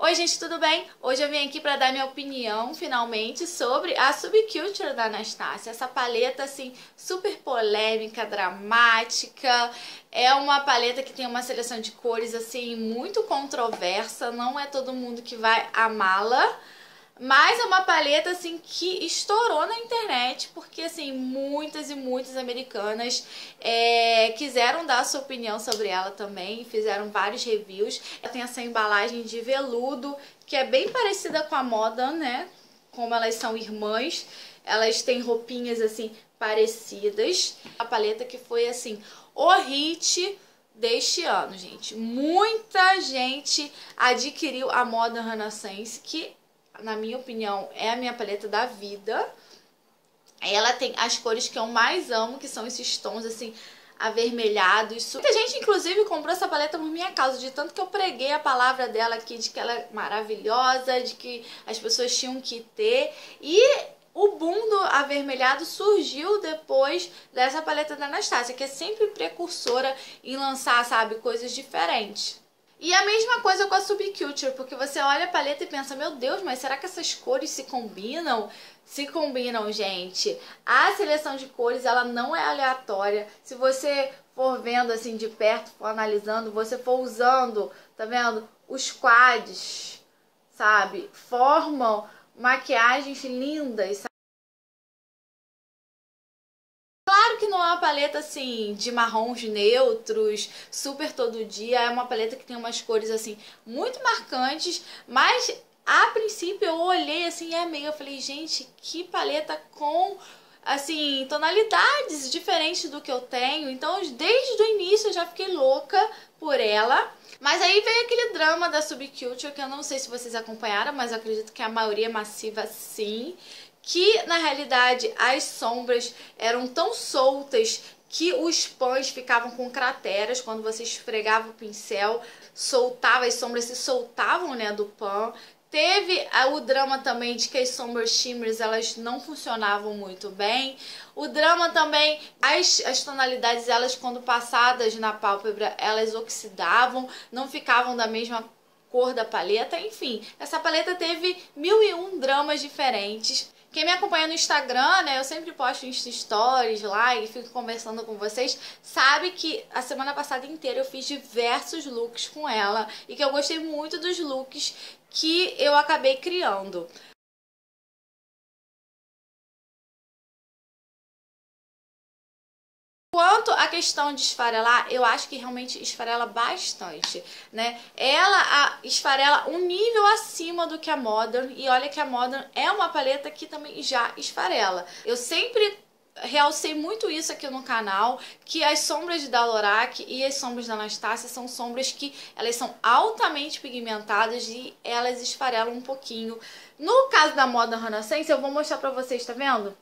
Oi gente, tudo bem? Hoje eu vim aqui para dar minha opinião, finalmente, sobre a Subculture da Anastasia. Essa paleta, assim, super polêmica, dramática. É uma paleta que tem uma seleção de cores, assim, muito controversa. Não é todo mundo que vai amá-la. Mas é uma paleta, assim, que estourou na internet, porque, assim, muitas e muitas americanas quiseram dar a sua opinião sobre ela também, fizeram vários reviews. Ela tem essa embalagem de veludo, que é bem parecida com a Modern, né? Como elas são irmãs, elas têm roupinhas, assim, parecidas. A paleta que foi, assim, o hit deste ano, gente. Muita gente adquiriu a Modern Renaissance, que na minha opinião, é a minha paleta da vida. Ela tem as cores que eu mais amo, que são esses tons, assim, avermelhados. Muita gente, inclusive, comprou essa paleta por minha causa, de tanto que eu preguei a palavra dela aqui, de que ela é maravilhosa, de que as pessoas tinham que ter. E o boom do avermelhado surgiu depois dessa paleta da Anastasia, que é sempre precursora em lançar, sabe, coisas diferentes. E a mesma coisa com a Subculture, porque você olha a paleta e pensa, meu Deus, mas será que essas cores se combinam? Se combinam, gente. A seleção de cores, ela não é aleatória. Se você for vendo assim de perto, for analisando, você for usando, tá vendo? Os quads, sabe? Formam maquiagens lindas, sabe? Que não é uma paleta assim de marrons neutros, super todo dia, é uma paleta que tem umas cores assim muito marcantes, mas a princípio eu olhei assim e amei, eu falei, gente, que paleta com assim tonalidades diferentes do que eu tenho. Então desde o início eu já fiquei louca por ela. Mas aí veio aquele drama da Subculture, que eu não sei se vocês acompanharam, mas eu acredito que a maioria massiva sim, que na realidade as sombras eram tão soltas que os pães ficavam com crateras quando você esfregava o pincel, soltava, as sombras se soltavam, né, do pão. Teve o drama também de que as sombras shimmers, elas não funcionavam muito bem. O drama também, as tonalidades, elas quando passadas na pálpebra, elas oxidavam, não ficavam da mesma cor da paleta. Enfim, essa paleta teve 1001 dramas diferentes. Quem me acompanha no Instagram, né, eu sempre posto Insta Stories lá e fico conversando com vocês, sabe que a semana passada inteira eu fiz diversos looks com ela e que eu gostei muito dos looks que eu acabei criando. Quanto à questão de esfarelar, eu acho que realmente esfarela bastante, né? Ela esfarela um nível acima do que a Modern, e olha que a Modern é uma paleta que também já esfarela. Eu sempre realcei muito isso aqui no canal, que as sombras da Lorac e as sombras da Anastasia são sombras que elas são altamente pigmentadas e elas esfarelam um pouquinho. No caso da Modern Renaissance, eu vou mostrar pra vocês, tá vendo?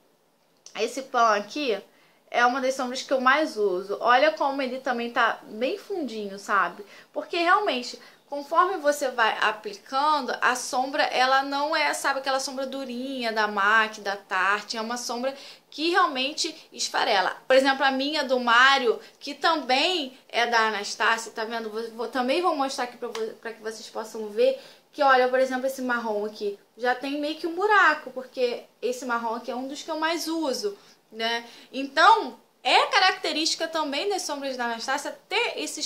Esse pão aqui é uma das sombras que eu mais uso. Olha como ele também tá bem fundinho, sabe? Porque realmente, conforme você vai aplicando, a sombra, ela não é, sabe, aquela sombra durinha da MAC, da Tarte. É uma sombra que realmente esfarela. Por exemplo, a minha do Mario, que também é da Anastasia, tá vendo? Também vou mostrar aqui pra que vocês possam ver. Que olha, por exemplo, esse marrom aqui já tem meio que um buraco, porque esse marrom aqui é um dos que eu mais uso, né? Então, é característica também das sombras da Anastasia ter esse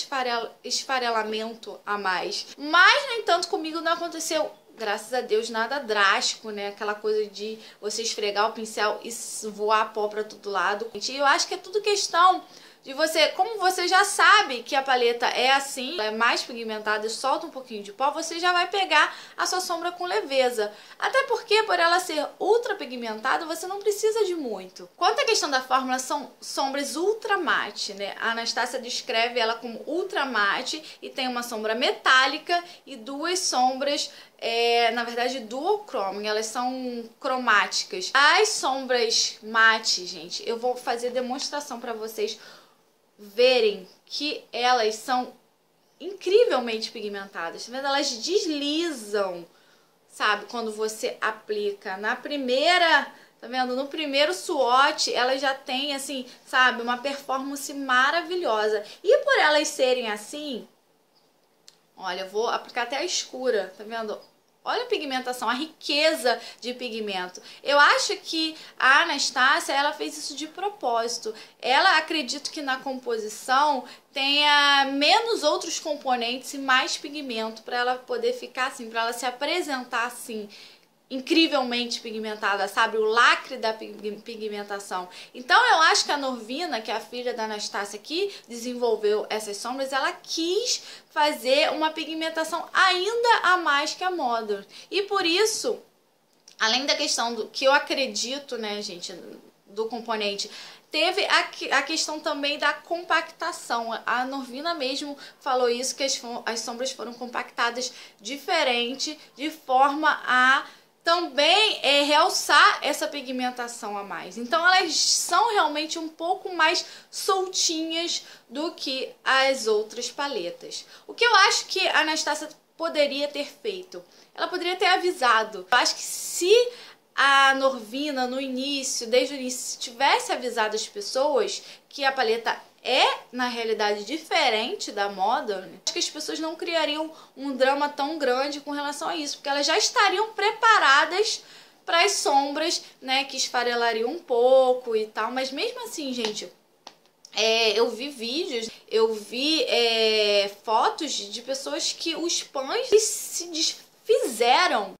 esfarelamento a mais. Mas, no entanto, comigo não aconteceu, graças a Deus, nada drástico, né? Aquela coisa de você esfregar o pincel e voar pó pra todo lado. E eu acho que é tudo questão de você, como você já sabe que a paleta é assim, ela é mais pigmentada e solta um pouquinho de pó, você já vai pegar a sua sombra com leveza. Até porque, por ela ser ultra pigmentada, você não precisa de muito. Quanto à questão da fórmula, são sombras ultra mate, né? A Anastasia descreve ela como ultra mate e tem uma sombra metálica e duas sombras, na verdade, duochrome, elas são cromáticas. As sombras mate, gente, eu vou fazer demonstração pra vocês verem que elas são incrivelmente pigmentadas, tá vendo? Elas deslizam, sabe? Quando você aplica na primeira, tá vendo? No primeiro swatch, elas já tem, assim, sabe? Uma performance maravilhosa. E por elas serem assim, Olha, eu vou aplicar até a escura, tá vendo? Olha a pigmentação, a riqueza de pigmento. Eu acho que a Anastasia, ela fez isso de propósito. Ela, acredito que na composição tenha menos outros componentes e mais pigmento para ela poder ficar assim, para ela se apresentar assim, incrivelmente pigmentada, sabe? O lacre da pigmentação. Então eu acho que a Norvina, que é a filha da Anastasia que desenvolveu essas sombras, ela quis fazer uma pigmentação ainda a mais que a Modern. E por isso, além da questão do que eu acredito, né, gente, do componente, teve a questão também da compactação. A Norvina mesmo falou isso, que as sombras foram compactadas diferente, de forma a também realçar essa pigmentação a mais. Então elas são realmente um pouco mais soltinhas do que as outras paletas. O que eu acho que a Anastasia poderia ter feito? Ela poderia ter avisado. Eu acho que se a Norvina no início, desde o início, tivesse avisado as pessoas que a paleta na realidade diferente da Modern, acho que as pessoas não criariam um drama tão grande com relação a isso, porque elas já estariam preparadas para as sombras, né, que esfarelariam um pouco e tal, mas mesmo assim, gente, eu vi vídeos, eu vi fotos de pessoas que os pães se desfizeram.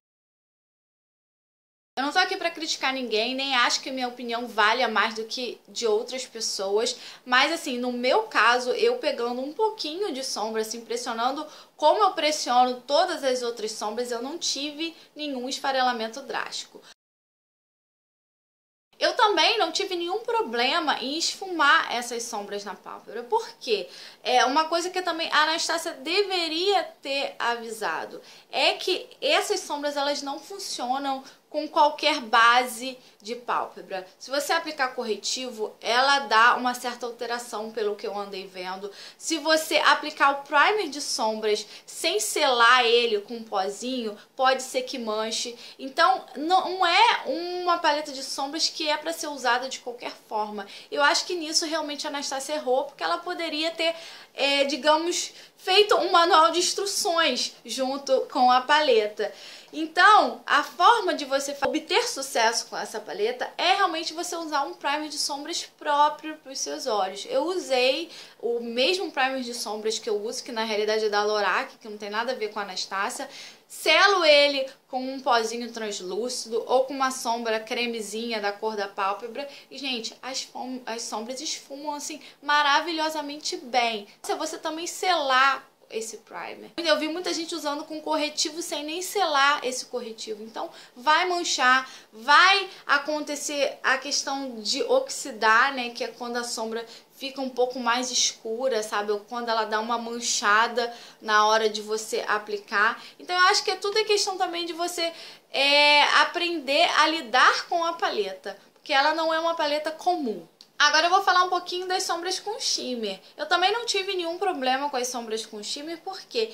Eu não tô aqui pra criticar ninguém, nem acho que minha opinião valha mais do que de outras pessoas, mas assim, no meu caso, eu pegando um pouquinho de sombra, assim, pressionando como eu pressiono todas as outras sombras, eu não tive nenhum esfarelamento drástico. Eu também não tive nenhum problema em esfumar essas sombras na pálpebra, porque uma coisa que também a Anastasia deveria ter avisado é que essas sombras elas não funcionam com qualquer base de pálpebra. Se você aplicar corretivo, ela dá uma certa alteração, pelo que eu andei vendo. Se você aplicar o primer de sombras sem selar ele com um pozinho, pode ser que manche. Então, não é uma paleta de sombras que é para ser usada de qualquer forma. Eu acho que nisso realmente a Anastasia errou, porque ela poderia ter, digamos, feito um manual de instruções junto com a paleta. Então, a forma de você obter sucesso com essa paleta é realmente você usar um primer de sombras próprio para os seus olhos. Eu usei o mesmo primer de sombras que eu uso, que na realidade é da Lorac, que não tem nada a ver com a Anastasia. Selo ele com um pozinho translúcido ou com uma sombra cremezinha da cor da pálpebra. E, gente, as sombras esfumam assim maravilhosamente bem. Se você também selar esse primer. Eu vi muita gente usando com corretivo sem nem selar esse corretivo. Então vai manchar, vai acontecer a questão de oxidar, né? Que é quando a sombra fica um pouco mais escura, sabe? Ou quando ela dá uma manchada na hora de você aplicar. Então eu acho que tudo é questão também de você aprender a lidar com a paleta. Porque ela não é uma paleta comum. Agora eu vou falar um pouquinho das sombras com shimmer. Eu também não tive nenhum problema com as sombras com shimmer, porque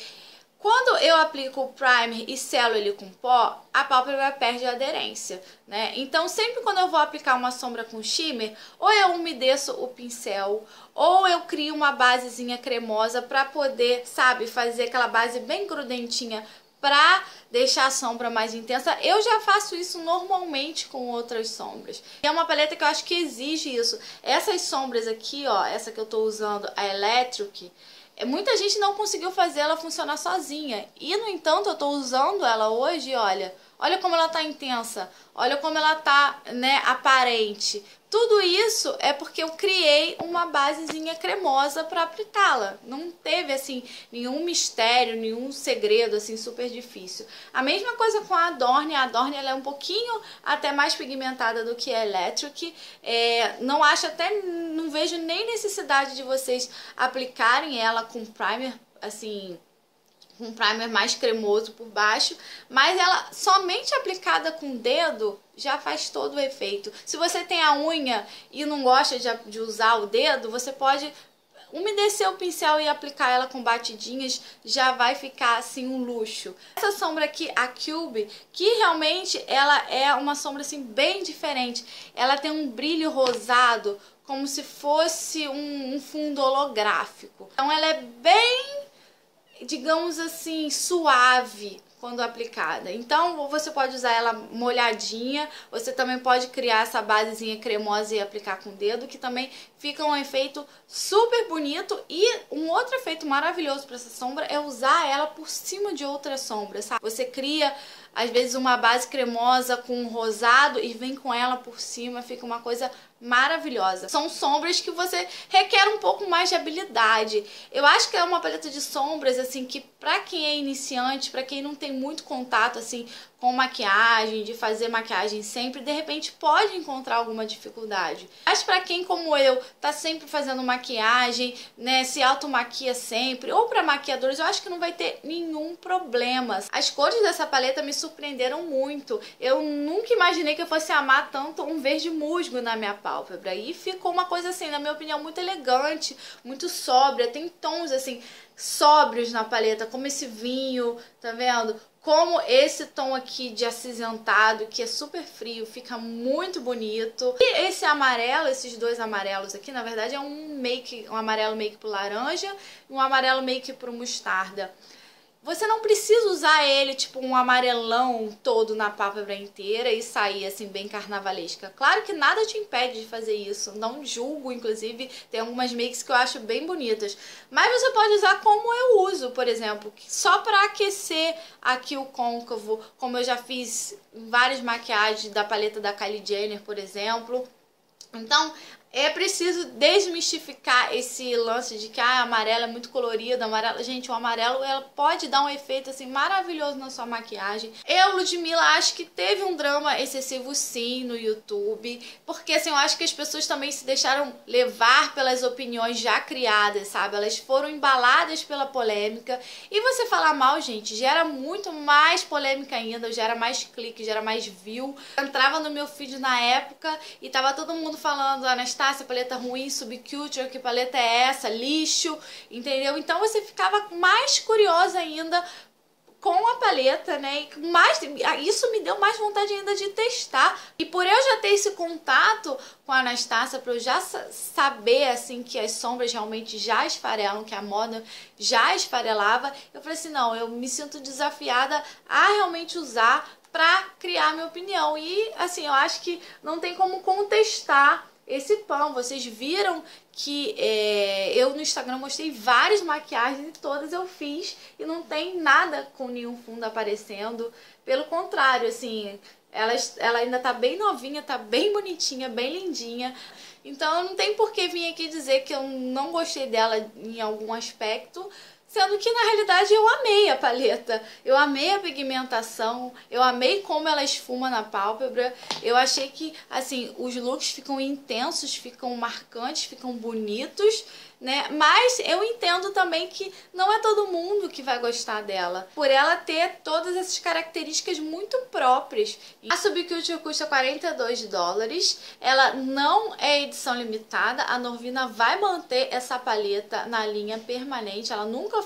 quando eu aplico o primer e selo ele com pó, a pálpebra perde a aderência, né? Então sempre quando eu vou aplicar uma sombra com shimmer, ou eu umedeço o pincel, ou eu crio uma basezinha cremosa pra poder, sabe, fazer aquela base bem grudentinha pra deixar a sombra mais intensa. Eu já faço isso normalmente com outras sombras. É uma paleta que eu acho que exige isso. Essas sombras aqui, ó, essa que eu tô usando, a Electric, muita gente não conseguiu fazer ela funcionar sozinha. E, no entanto, eu tô usando ela hoje, olha como ela tá intensa, olha como ela tá, né, aparente. Tudo isso é porque eu criei uma basezinha cremosa para aplicá-la. Não teve, assim, nenhum mistério, nenhum segredo, assim, super difícil. A mesma coisa com a Adorn. A Adorn, ela é um pouquinho até mais pigmentada do que a Electric. Não vejo nem necessidade de vocês aplicarem ela com primer, assim, um primer mais cremoso por baixo, mas ela somente aplicada com o dedo já faz todo o efeito. Se você tem a unha e não gosta de usar o dedo, você pode umedecer o pincel e aplicar ela com batidinhas, já vai ficar assim um luxo. Essa sombra aqui, a Cube, que realmente ela é uma sombra assim bem diferente. Ela tem um brilho rosado, como se fosse um fundo holográfico. Então ela é bem digamos assim, suave quando aplicada. Então, você pode usar ela molhadinha, você também pode criar essa basezinha cremosa e aplicar com o dedo, que também fica um efeito super bonito. E um outro efeito maravilhoso para essa sombra é usar ela por cima de outra sombra, sabe? Você cria, às vezes, uma base cremosa com rosado e vem com ela por cima, fica uma coisa maravilhosa. São sombras que você requer um pouco mais de habilidade. Eu acho que é uma paleta de sombras, assim, que pra quem é iniciante, pra quem não tem muito contato, assim, com maquiagem, de fazer maquiagem sempre, de repente pode encontrar alguma dificuldade. Mas pra quem, como eu, tá sempre fazendo maquiagem, né, se automaquia sempre, ou pra maquiadores, eu acho que não vai ter nenhum problema. As cores dessa paleta me surpreenderam muito. Eu nunca imaginei que eu fosse amar tanto um verde musgo na minha pálpebra. E ficou uma coisa assim, na minha opinião, muito elegante, muito sóbria. Tem tons assim sóbrios na paleta, como esse vinho, tá vendo? Como esse tom aqui de acinzentado, que é super frio, fica muito bonito. E esse amarelo, esses dois amarelos aqui, na verdade é um amarelo meio que pro laranja e um amarelo meio que pro mostarda. Você não precisa usar ele tipo um amarelão todo na pálpebra inteira e sair assim bem carnavalesca. Claro que nada te impede de fazer isso, não julgo, inclusive tem algumas makes que eu acho bem bonitas. Mas você pode usar como eu uso, por exemplo, só para aquecer aqui o côncavo, como eu já fiz em várias maquiagens da paleta da Kylie Jenner, por exemplo. Então, é preciso desmistificar esse lance de que amarelo é muito colorido, amarelo. Gente, o amarelo ela pode dar um efeito assim maravilhoso na sua maquiagem. Eu, Ludmilla, acho que teve um drama excessivo sim no YouTube, porque assim, eu acho que as pessoas também se deixaram levar pelas opiniões já criadas, sabe? Elas foram embaladas pela polêmica. E você falar mal, gente, gera muito mais polêmica ainda, gera mais clique, gera mais view. Eu entrava no meu feed na época e tava todo mundo falando, Anastácia, paleta ruim, subculture, que paleta é essa, lixo, entendeu? Então você ficava mais curiosa ainda com a paleta, né? E mais, isso me deu mais vontade ainda de testar. E por eu já ter esse contato com a Anastácia, para eu já saber assim que as sombras realmente já esfarelam, que a moda já esfarelava, eu falei assim, não, eu me sinto desafiada a realmente usar para criar minha opinião. E assim, eu acho que não tem como contestar esse pão. Vocês viram que eu no Instagram mostrei várias maquiagens e todas eu fiz e não tem nada com nenhum fundo aparecendo. Pelo contrário, assim, ela ainda tá bem novinha, tá bem bonitinha, bem lindinha. Então não tem por que vir aqui dizer que eu não gostei dela em algum aspecto, sendo que na realidade eu amei a paleta, eu amei a pigmentação, eu amei como ela esfuma na pálpebra. Eu achei que assim os looks ficam intensos, ficam marcantes, ficam bonitos, né? Mas eu entendo também que não é todo mundo que vai gostar dela, por ela ter todas essas características muito próprias. A Subculture custa $42, ela não é edição limitada, a Norvina vai manter essa paleta na linha permanente, ela nunca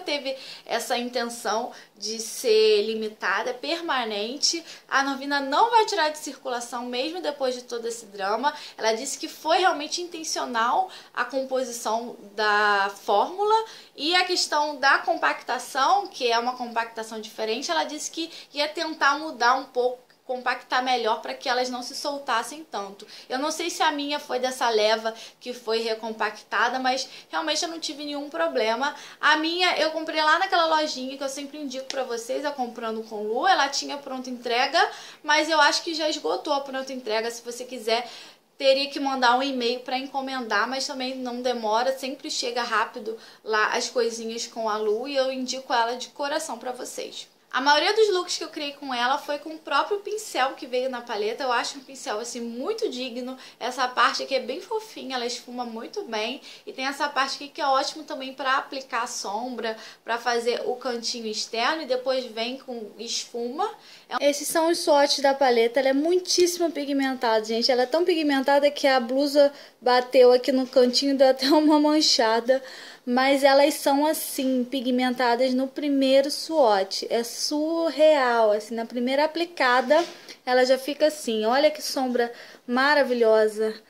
teve essa intenção de ser limitada, é permanente. A Norvina não vai tirar de circulação mesmo depois de todo esse drama. Ela disse que foi realmente intencional a composição da fórmula e a questão da compactação, que é uma compactação diferente, ela disse que ia tentar mudar um pouco, compactar melhor para que elas não se soltassem tanto. Eu não sei se a minha foi dessa leva que foi recompactada, mas realmente eu não tive nenhum problema. A minha eu comprei lá naquela lojinha que eu sempre indico para vocês, a Comprando com Lu. Ela tinha pronta entrega, mas eu acho que já esgotou a pronta entrega. Se você quiser, teria que mandar um e-mail para encomendar, mas também não demora, sempre chega rápido lá as coisinhas com a Lu e eu indico ela de coração para vocês. A maioria dos looks que eu criei com ela foi com o próprio pincel que veio na paleta. Eu acho um pincel assim muito digno. Essa parte aqui é bem fofinha, ela esfuma muito bem. E tem essa parte aqui que é ótimo também para aplicar sombra, para fazer o cantinho externo e depois vem com espuma. Esses são os swatches da paleta, ela é muitíssimo pigmentada, gente. Ela é tão pigmentada que a blusa bateu aqui no cantinho, deu até uma manchada. Mas elas são assim, pigmentadas no primeiro swatch. É surreal, assim, na primeira aplicada ela já fica assim. Olha que sombra maravilhosa.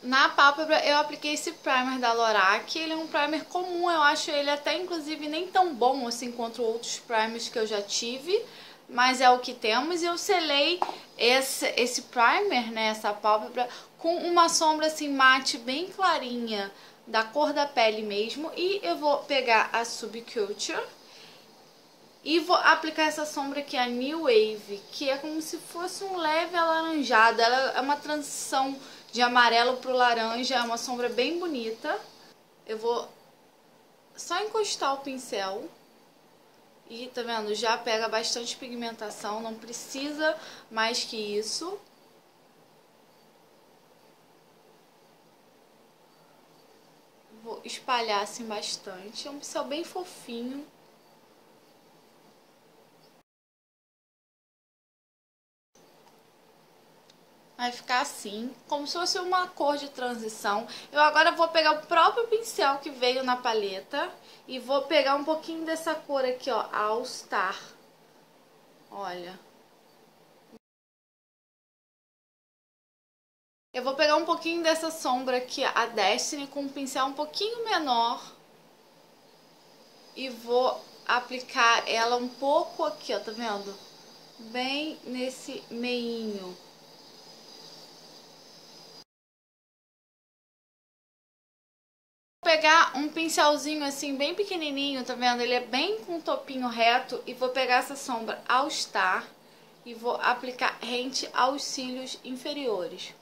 Na pálpebra eu apliquei esse primer da Lorac, ele é um primer comum, eu acho ele até inclusive nem tão bom assim quanto outros primers que eu já tive, mas é o que temos. E eu selei esse primer, né, essa pálpebra, com uma sombra assim mate bem clarinha, da cor da pele mesmo, e eu vou pegar a Subculture e vou aplicar essa sombra aqui, a New Wave, que é como se fosse um leve alaranjado. Ela é uma transição de amarelo pro laranja, é uma sombra bem bonita. Eu vou só encostar o pincel e, tá vendo, já pega bastante pigmentação, não precisa mais que isso. Vou espalhar assim bastante, é um pincel bem fofinho. Vai ficar assim, como se fosse uma cor de transição. Eu agora vou pegar o próprio pincel que veio na paleta e vou pegar um pouquinho dessa cor aqui, ó, All Star. Olha. Eu vou pegar um pouquinho dessa sombra aqui, a Destiny, com um pincel um pouquinho menor. E vou aplicar ela um pouco aqui, ó, tá vendo? Bem nesse meinho. Pegar um pincelzinho assim bem pequenininho, tá vendo? Ele é bem com um topinho reto, e vou pegar essa sombra All Star e vou aplicar rente aos cílios inferiores.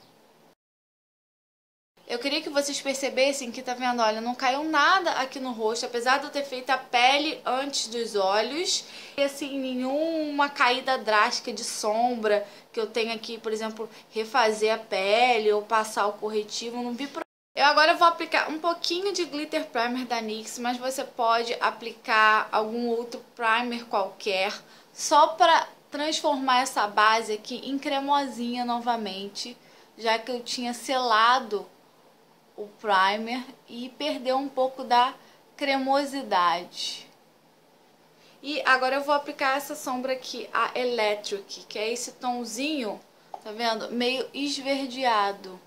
Eu queria que vocês percebessem que, tá vendo, olha, não caiu nada aqui no rosto, apesar de eu ter feito a pele antes dos olhos. E assim, nenhuma caída drástica de sombra que eu tenho aqui, por exemplo, refazer a pele ou passar o corretivo, não vi problema. Eu agora vou aplicar um pouquinho de glitter primer da NYX, mas você pode aplicar algum outro primer qualquer, só para transformar essa base aqui em cremosinha novamente, já que eu tinha selado o primer e perdeu um pouco da cremosidade. E agora eu vou aplicar essa sombra aqui, a Electric, que é esse tomzinho, tá vendo? Meio esverdeado.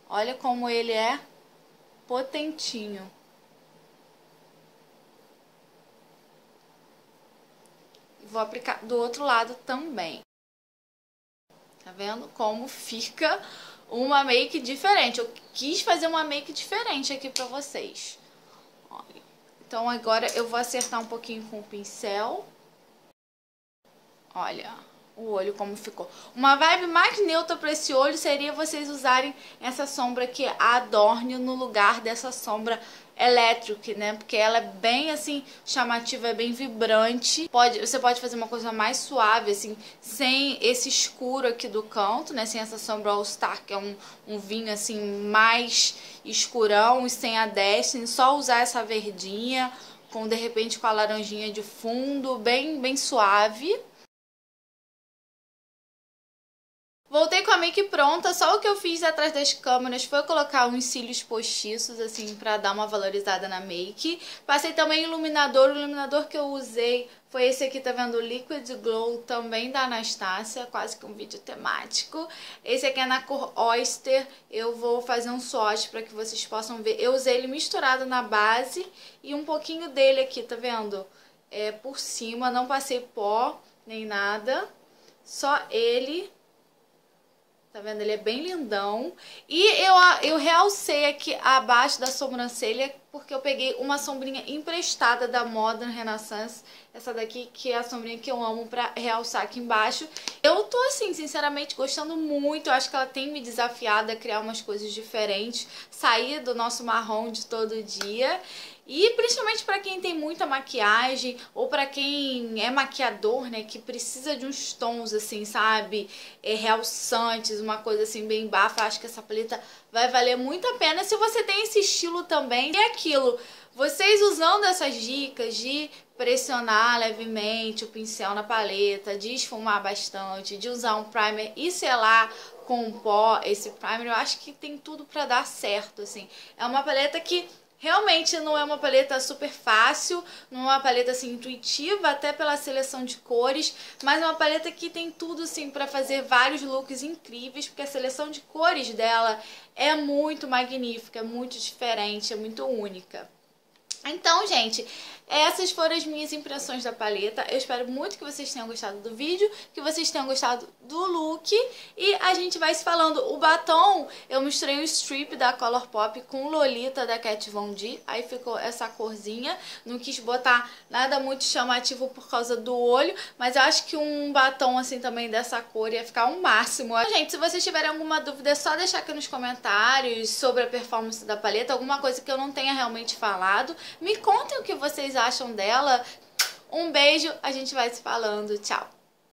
Olha como ele é potentinho. Vou aplicar do outro lado também. Tá vendo como fica uma make diferente? Eu quis fazer uma make diferente aqui pra vocês. Olha. Então agora eu vou acertar um pouquinho com o pincel. Olha o olho como ficou. Uma vibe mais neutra para esse olho seria vocês usarem essa sombra aqui, a Adorno, no lugar dessa sombra Electric, né? Porque ela é bem assim chamativa, é bem vibrante. Você pode fazer uma coisa mais suave, assim, sem esse escuro aqui do canto, né? Sem essa sombra All Star, que é um vinho assim mais escurão, e sem a Destiny, só usar essa verdinha, com de repente com a laranjinha de fundo, bem suave. Voltei com a make pronta, só o que eu fiz atrás das câmeras foi colocar uns cílios postiços, assim, pra dar uma valorizada na make. Passei também iluminador, o iluminador que eu usei foi esse aqui, tá vendo? Liquid Glow, também da Anastasia, quase que um vídeo temático. Esse aqui é na cor Oyster, eu vou fazer um swatch pra que vocês possam ver. Eu usei ele misturado na base e um pouquinho dele aqui, tá vendo? Por cima, não passei pó nem nada, só ele. Tá vendo? Ele é bem lindão. E eu realcei aqui abaixo da sobrancelha, porque eu peguei uma sombrinha emprestada da Modern Renaissance. Essa daqui, que é a sombrinha que eu amo pra realçar aqui embaixo. Eu tô, assim, sinceramente, gostando muito. Eu acho que ela tem me desafiado a criar umas coisas diferentes. Sair do nosso marrom de todo dia. E principalmente para quem tem muita maquiagem, ou para quem é maquiador, né, que precisa de uns tons assim, sabe, realçantes, uma coisa assim bem bafa. Acho que essa paleta vai valer muito a pena se você tem esse estilo também. E aquilo, vocês usando essas dicas de pressionar levemente o pincel na paleta, de esfumar bastante, de usar um primer e selar com pó esse primer, eu acho que tem tudo pra dar certo, assim. É uma paleta que Realmente não é uma paleta super fácil, não é uma paleta assim intuitiva, até pela seleção de cores, mas é uma paleta que tem tudo assim para fazer vários looks incríveis, porque a seleção de cores dela é muito magnífica, é muito diferente, é muito única. Então, gente, essas foram as minhas impressões da paleta. Eu espero muito que vocês tenham gostado do vídeo, que vocês tenham gostado do look. E a gente vai se falando. O batom, eu misturei o strip da Colourpop com o Lolita da Kat Von D. Aí ficou essa corzinha. Não quis botar nada muito chamativo por causa do olho, mas eu acho que um batom assim também dessa cor ia ficar um máximo. Gente, se vocês tiverem alguma dúvida, é só deixar aqui nos comentários sobre a performance da paleta, alguma coisa que eu não tenha realmente falado. Me contem o que vocês acham dela. Um beijo, a gente vai se falando. Tchau!